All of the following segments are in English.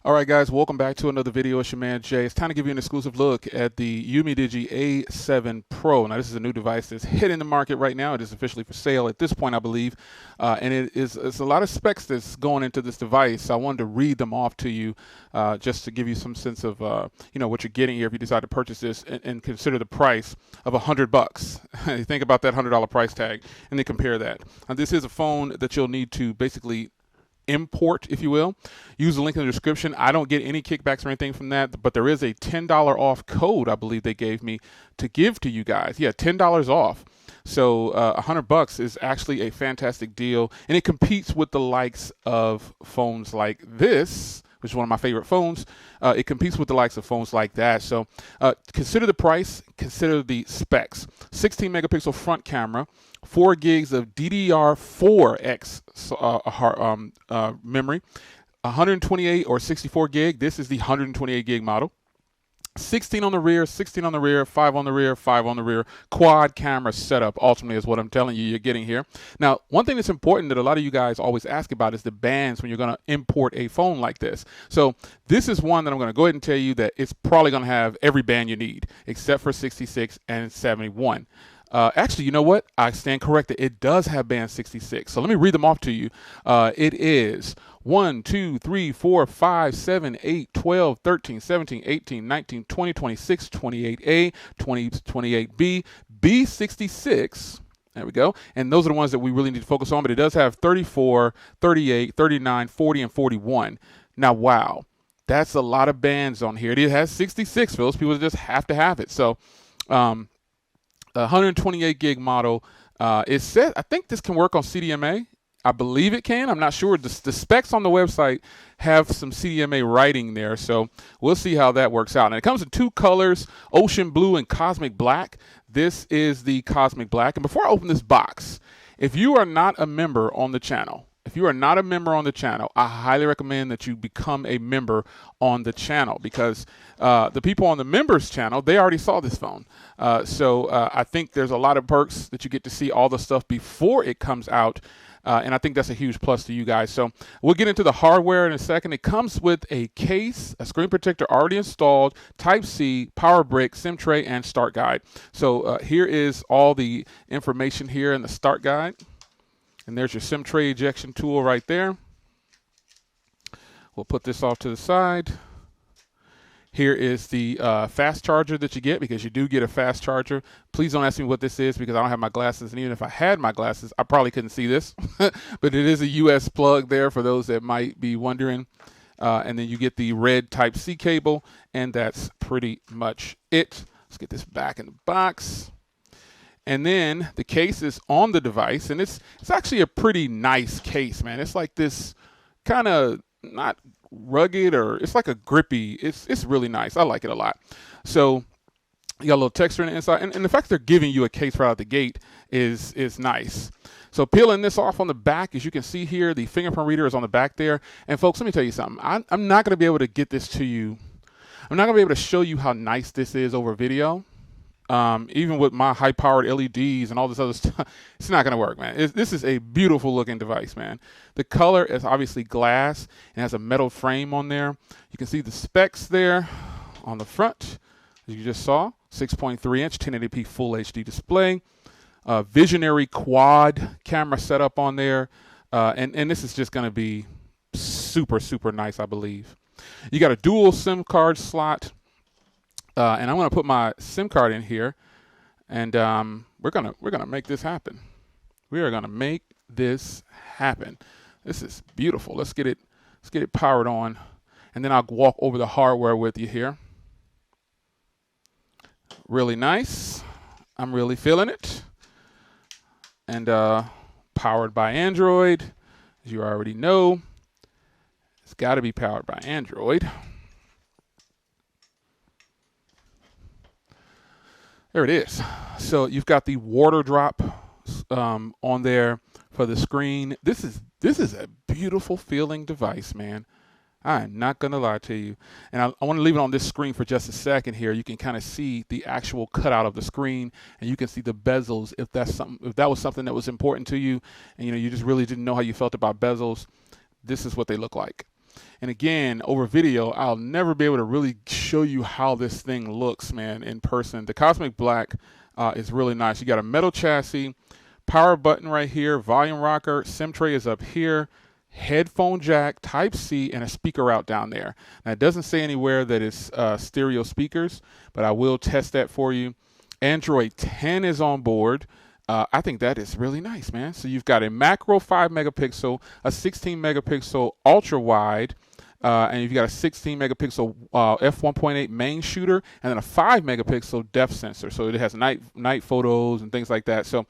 All right, guys, welcome back to another video. It's your man Jay. It's time to give you an exclusive look at the Umidigi A7 Pro. Now, this is a new device that's hitting the market right now. It is officially for sale at this point, I believe, and it's a lot of specs that's going into this device. I wanted to read them off to you just to give you some sense of what you're getting here if you decide to purchase this, and consider the price of $100. You think about that $100 price tag, and then compare that. Now, this is a phone that you'll need to basically import, if you will. Use the link in the description. I don't get any kickbacks or anything from that, but there is a $10 off code I believe they gave me to give to you guys. Yeah, $10 off. So $100 is actually a fantastic deal, and it competes with the likes of phones like this, which is one of my favorite phones. It competes with the likes of phones like that. So consider the price, consider the specs. 16 megapixel front camera, 4 gigs of DDR4X memory, 128 or 64 gig. This is the 128 gig model. 16 on the rear, 16 on the rear, 5 on the rear, 5 on the rear. Quad camera setup, ultimately, is what I'm telling you you're getting here. Now, one thing that's important that a lot of you guys always ask about is the bands when you're going to import a phone like this. So this is one that I'm going to go ahead and tell you that it's probably going to have every band you need, except for 66 and 71. Actually, you know what? I stand corrected. It does have band 66. So let me read them off to you. It is 1, 2, 3, 4, 5, 7, 8, 12, 13, 17, 18, 19, 20, 26, 28A, 20, 28B, B66. There we go. And those are the ones that we really need to focus on. But it does have 34, 38, 39, 40, and 41. Now, wow. That's a lot of bands on here. It has 66 for those people that just have to have it. So, 128 gig model. It said, I think this can work on CDMA. I believe it can. I'm not sure. The specs on the website have some CDMA writing there, so we'll see how that works out. And it comes in 2 colors, ocean blue and cosmic black. This is the cosmic black. And before I open this box, if you are not a member on the channel, I highly recommend that you become a member on the channel, because the people on the members channel, they already saw this phone. So I think there's a lot of perks that you get to see all the stuff before it comes out. And I think that's a huge plus to you guys. So we'll get into the hardware in a second. It comes with a case, a screen protector already installed, Type-C, power brick, SIM tray, and start guide. So here is all the information here in the start guide. And there's your SIM tray ejection tool right there. We'll put this off to the side. Here is the fast charger that you get, because you do get a fast charger. Please don't ask me what this is, because I don't have my glasses. And even if I had my glasses, I probably couldn't see this. But it is a US plug there for those that might be wondering. And then you get the red Type-C cable. And that's pretty much it. Let's get this back in the box. And then the case is on the device, and it's actually a pretty nice case, man. It's like this kind of not rugged, or it's like a grippy. It's really nice. I like it a lot. So you got a little texture in the inside, and the fact they're giving you a case right out the gate is nice. So peeling this off on the back, as you can see here, the fingerprint reader is on the back there. And folks, let me tell you something. I'm not going to be able to get this to you. I'm not going to be able to show you how nice this is over video. Even with my high-powered LEDs and all this other stuff, it's not going to work, man. This is a beautiful-looking device, man. The color is obviously glass and has a metal frame on there. You can see the specs there on the front, as you just saw. 6.3-inch 1080p Full HD display. Visionary quad camera setup on there. And this is just going to be super, super nice, I believe. You got a dual SIM card slot. And I'm going to put my SIM card in here, and we're gonna make this happen. We are gonna make this happen. This is beautiful. Let's get it powered on, and then I'll walk over the hardware with you here. Really nice. I'm really feeling it. And powered by Android, as you already know. It's got to be powered by Android. There it is. So you've got the water drop on there for the screen. This is a beautiful feeling device, man. I'm not going to lie to you. And I want to leave it on this screen for just a second here. You can kind of see the actual cutout of the screen, and you can see the bezels if that was something that was important to you, and you just really didn't know how you felt about bezels. This is what they look like. And again, over video, I'll never be able to really show you how this thing looks, man, in person. The Cosmic Black is really nice. You got a metal chassis, power button right here, volume rocker, SIM tray is up here, headphone jack, Type-C, and a speaker out down there. Now, it doesn't say anywhere that it's stereo speakers, but I will test that for you. Android 10 is on board. I think that is really nice, man. So you've got a macro 5 megapixel, a 16 megapixel ultra wide, and you've got a 16 megapixel f1.8 main shooter, and then a 5 megapixel depth sensor. So it has night photos and things like that. So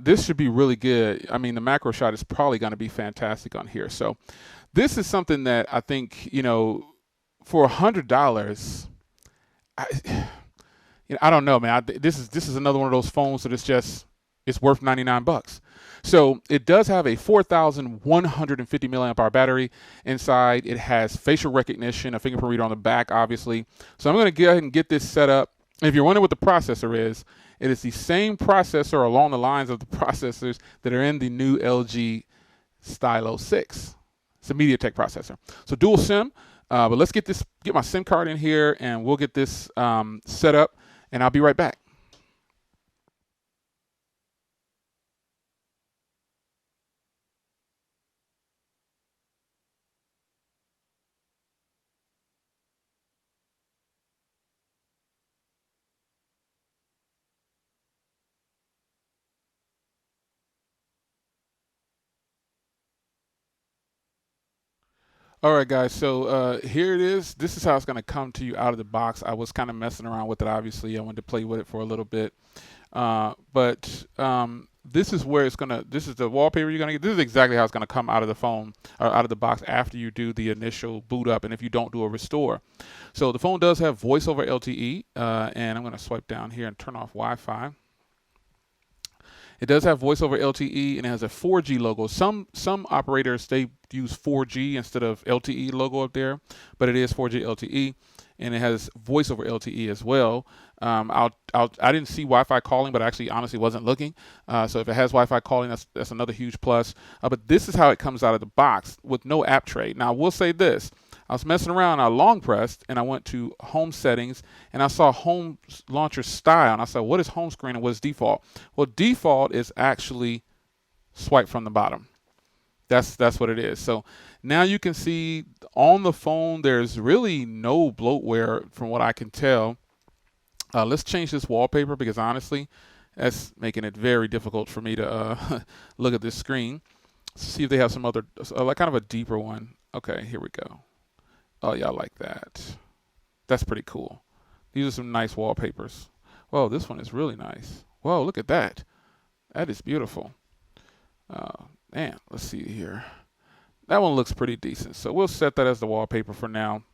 this should be really good. I mean, the macro shot is probably going to be fantastic on here. So this is something that I think, for $100, I don't know, man. This is another one of those phones that it's worth $99. So it does have a 4,150 milliamp hour battery inside. It has facial recognition, a fingerprint reader on the back, obviously. So I'm going to go ahead and get this set up. And if you're wondering what the processor is, it is the same processor along the lines of the processors that are in the new LG Stylo 6. It's a MediaTek processor. So dual SIM, but let's get my SIM card in here, and we'll get this set up, and I'll be right back. All right, guys, so here it is. This is how it's going to come to you out of the box. I was kind of messing around with it, obviously. I wanted to play with it for a little bit. But this is where this is the wallpaper you're going to get. This is exactly how it's going to come out of the phone, or out of the box after you do the initial boot up and if you don't do a restore. So the phone does have voice over LTE, and I'm going to swipe down here and turn off Wi-Fi. It does have voice over LTE, and it has a 4G logo. Some operators, they use 4G instead of LTE logo up there, but it is 4G LTE, and it has voice over LTE as well. I didn't see Wi-Fi calling, but I actually honestly wasn't looking. So if it has Wi-Fi calling, that's another huge plus. But this is how it comes out of the box with no app tray. Now, I will say this. I was messing around, I long pressed, and I went to home settings, and I saw home launcher style, and I said, what is home screen and what is default? Well, default is actually swipe from the bottom. That's what it is. So now you can see on the phone, there's really no bloatware from what I can tell. Let's change this wallpaper because honestly, that's making it very difficult for me to look at this screen. See if they have some other, like kind of a deeper one. Okay, here we go. Oh yeah, I like that. That's pretty cool. These are some nice wallpapers. Whoa, this one is really nice. Whoa, look at that. That is beautiful. Man, let's see here. That one looks pretty decent. So we'll set that as the wallpaper for now.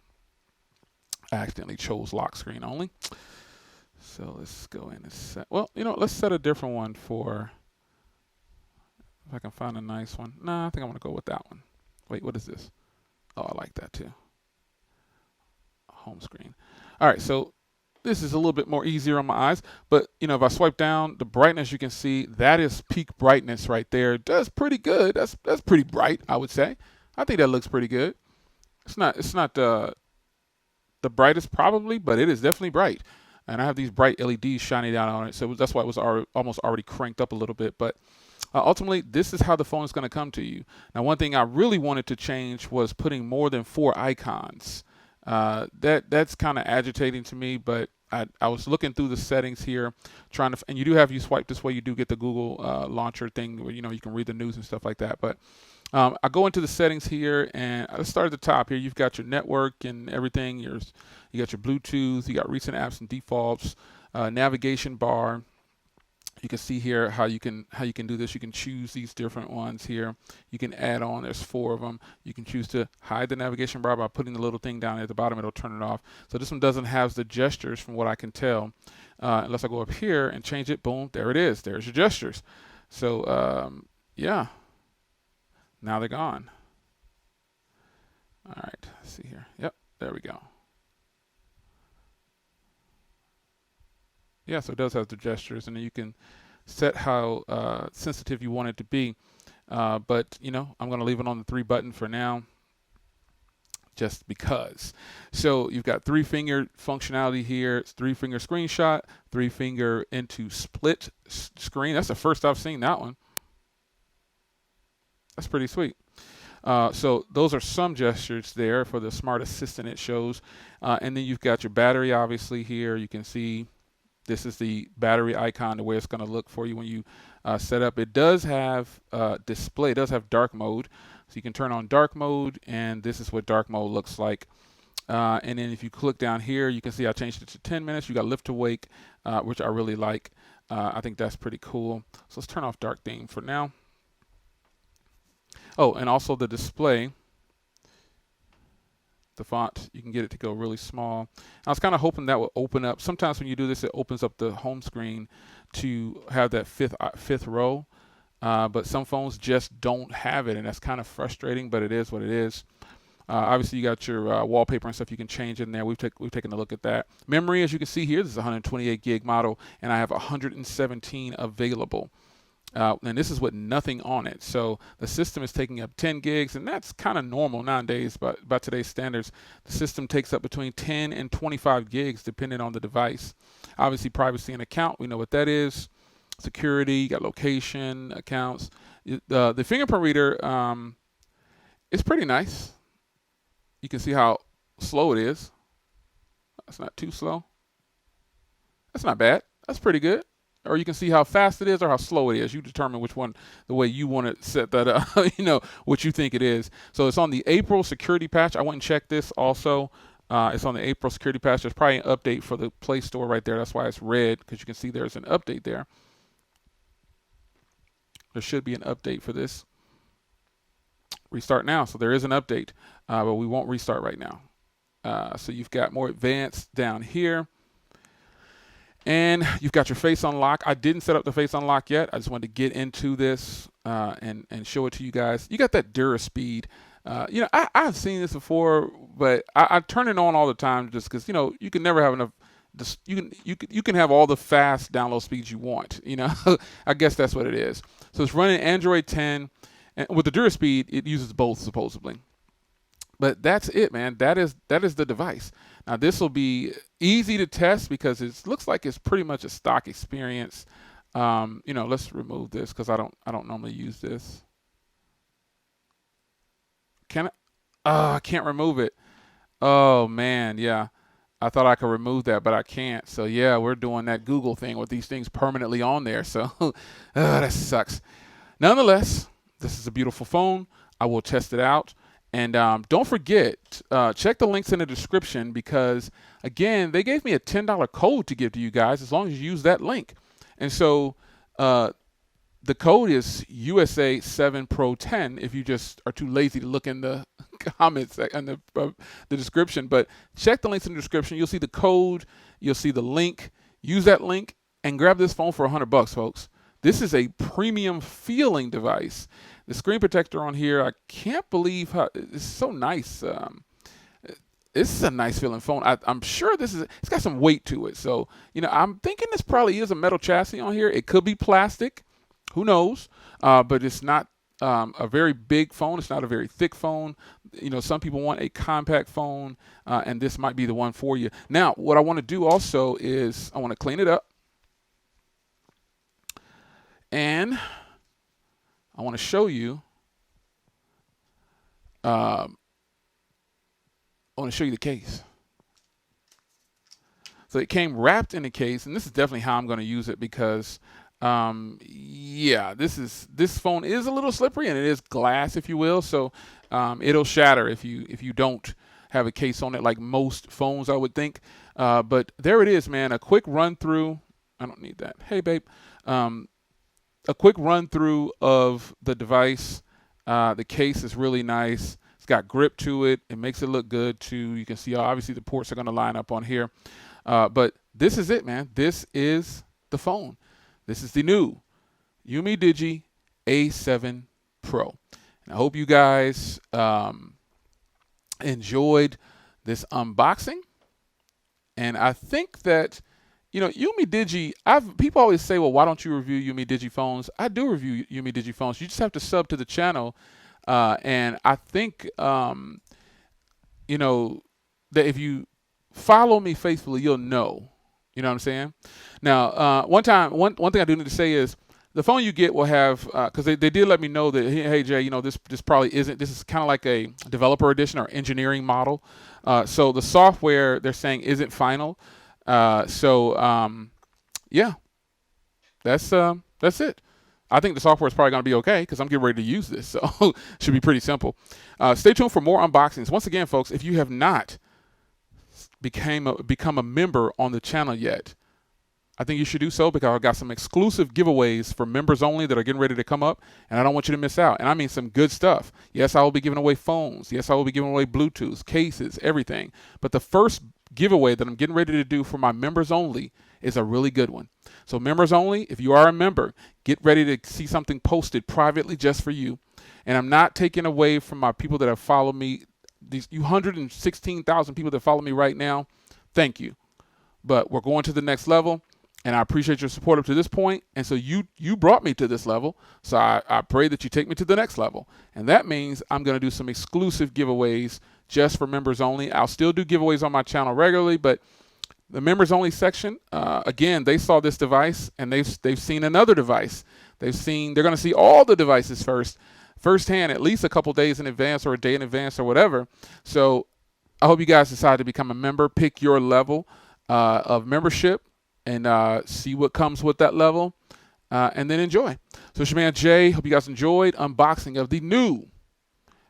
I accidentally chose lock screen only. So let's go in and set. Well, let's set a different one for. If I can find a nice one. Nah, I think I'm gonna go with that one. Wait, what is this? Oh, I like that too. Home screen. All right, so this is a little bit more easier on my eyes, but if I swipe down, the brightness you can see, that is peak brightness right there. It does pretty good. That's pretty bright, I would say. I think that looks pretty good. It's not the brightest probably, but it is definitely bright. And I have these bright LEDs shining down on it, so that's why it was almost already cranked up a little bit. But ultimately, this is how the phone is going to come to you. Now, one thing I really wanted to change was putting more than 4 icons. That's kind of agitating to me, but I was looking through the settings here, and you swipe this way, you do get the Google launcher thing where you can read the news and stuff like that. But I go into the settings here, and let's start at the top here. You've got your network and everything. You got your Bluetooth, you got recent apps and defaults, navigation bar. You can see here how you can do this. You can choose these different ones here. You can add on. There's 4 of them. You can choose to hide the navigation bar by putting the little thing down at the bottom. It'll turn it off. So this one doesn't have the gestures from what I can tell. Unless I go up here and change it, boom, there it is. There's your gestures. So yeah, now they're gone. All right, let's see here. Yep, there we go. Yeah, so it does have the gestures, and then you can set how sensitive you want it to be. But I'm going to leave it on the 3 button for now. just because. So you've got 3-finger functionality here. It's 3-finger screenshot, 3-finger into split screen. That's the first I've seen that one. That's pretty sweet. So those are some gestures there for the Smart Assistant it shows. And then you've got your battery obviously here. You can see this is the battery icon, the way it's going to look for you when you set up. It does have display, it does have dark mode. So you can turn on dark mode, and this is what dark mode looks like. And then if you click down here, you can see I changed it to 10 minutes. You got lift to wake, which I really like. I think that's pretty cool. So let's turn off dark theme for now. Oh, and also the display, the font, you can get it to go really small. I was kind of hoping that would open up. Sometimes when you do this, it opens up the home screen to have that fifth row. But some phones just don't have it, and that's kind of frustrating, but it is what it is. Obviously, you got your wallpaper and stuff you can change in there. We've taken a look at that. Memory, as you can see here, this is a 128 gig model, and I have 117 available. And this is with nothing on it. So the system is taking up 10 gigs, and that's kind of normal nowadays, but by today's standards. The system takes up between 10 and 25 gigs, depending on the device. Obviously, privacy and account, we know what that is. Security, you got location, accounts. The fingerprint reader is pretty nice. You can see how slow it is. That's not too slow. That's not bad. That's pretty good. Or you can see how fast it is or how slow it is. You determine which one, the way you want to set that up, what you think it is. So it's on the April security patch. I went and checked this also. It's on the April security patch. There's probably an update for the Play Store right there. That's why it's red, because you can see there's an update there. There should be an update for this. Restart now. So there is an update, but we won't restart right now. So you've got more advanced down here. And you've got your face unlock. I didn't set up the face unlock yet. I just wanted to get into this and show it to you guys. You got that DuraSpeed. I've seen this before, but I turn it on all the time just because, you can never have enough. You can have all the fast download speeds you want. I guess that's what it is. So it's running Android 10, and with the DuraSpeed, it uses both supposedly. But that's it, man. That is the device. Now this will be easy to test because it looks like it's pretty much a stock experience. Let's remove this because I don't normally use this. Can I? I can't remove it. Oh man, yeah. I thought I could remove that, but I can't. So yeah, we're doing that Google thing with these things permanently on there. So that sucks. Nonetheless, this is a beautiful phone. I will test it out. And don't forget, check the links in the description because, again, they gave me a $10 code to give to you guys as long as you use that link. And so the code is USA7Pro10 if you just are too lazy to look in the comments and the description. But check the links in the description. You'll see the code. You'll see the link. Use that link and grab this phone for $100, folks. This is a premium feeling device. The screen protector on here, I can't believe how it's so nice. This is a nice feeling phone. I'm sure it's got some weight to it. So, I'm thinking this probably is a metal chassis on here. It could be plastic. Who knows? But it's not a very big phone. It's not a very thick phone. Some people want a compact phone, and this might be the one for you. Now, what I want to do also is I want to clean it up. And I want to show you. I want to show you the case. So it came wrapped in the case, and this is definitely how I'm going to use it because, this phone is a little slippery and it is glass, if you will. So it'll shatter if you don't have a case on it, like most phones, I would think. But there it is, man. A quick run through. I don't need that. Hey, babe. A quick run through of the device. The case is really nice. It's got grip to it. It makes it look good too. You can see obviously the ports are going to line up on here. But this is it, man. This is the phone. This is the new Umidigi A7 Pro. And I hope you guys enjoyed this unboxing. And I think that Umidigi, people always say, well, why don't you review Umidigi phones? I do review Umidigi phones. You just have to sub to the channel. And I think you know, that if you follow me faithfully, you'll know. You know what I'm saying? Now, one thing I do need to say is the phone you get will have, because they did let me know that, hey Jay, this probably isn't. This is kind of like a developer edition or engineering model. So the software they're saying isn't final. Yeah, that's it. I think the software is probably going to be okay because I'm getting ready to use this, so should be pretty simple. Stay tuned for more unboxings. Once again, folks, if you have not become a member on the channel yet, I think you should do so because I've got some exclusive giveaways for members only that are getting ready to come up, and I don't want you to miss out. And I mean some good stuff. Yes, I will be giving away phones. Yes, I will be giving away Bluetooth, cases, everything. But the first giveaway that I'm getting ready to do for my members only is a really good one. So members only, if you are a member, get ready to see something posted privately just for you. And I'm not taking away from my people that have followed me. These 116,000 people that follow me right now, thank you. But we're going to the next level. And I appreciate your support up to this point. And so you brought me to this level. So I pray that you take me to the next level. And that means I'm going to do some exclusive giveaways just for members only. I'll still do giveaways on my channel regularly, but the members only section, again, they saw this device and they've seen another device. They're going to see all the devices firsthand, at least a couple days in advance or a day in advance or whatever. So I hope you guys decide to become a member, pick your level of membership, and see what comes with that level, and then enjoy. So it's your man Jay. Hope you guys enjoyed unboxing of the new.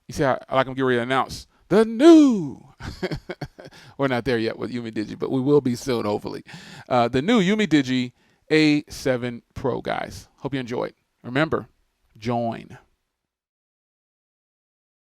You see how I like I'm getting ready to announce the new. We're not there yet with Umidigi, but we will be soon, hopefully. The new Umidigi A7 Pro, guys. Hope you enjoyed. Remember, join.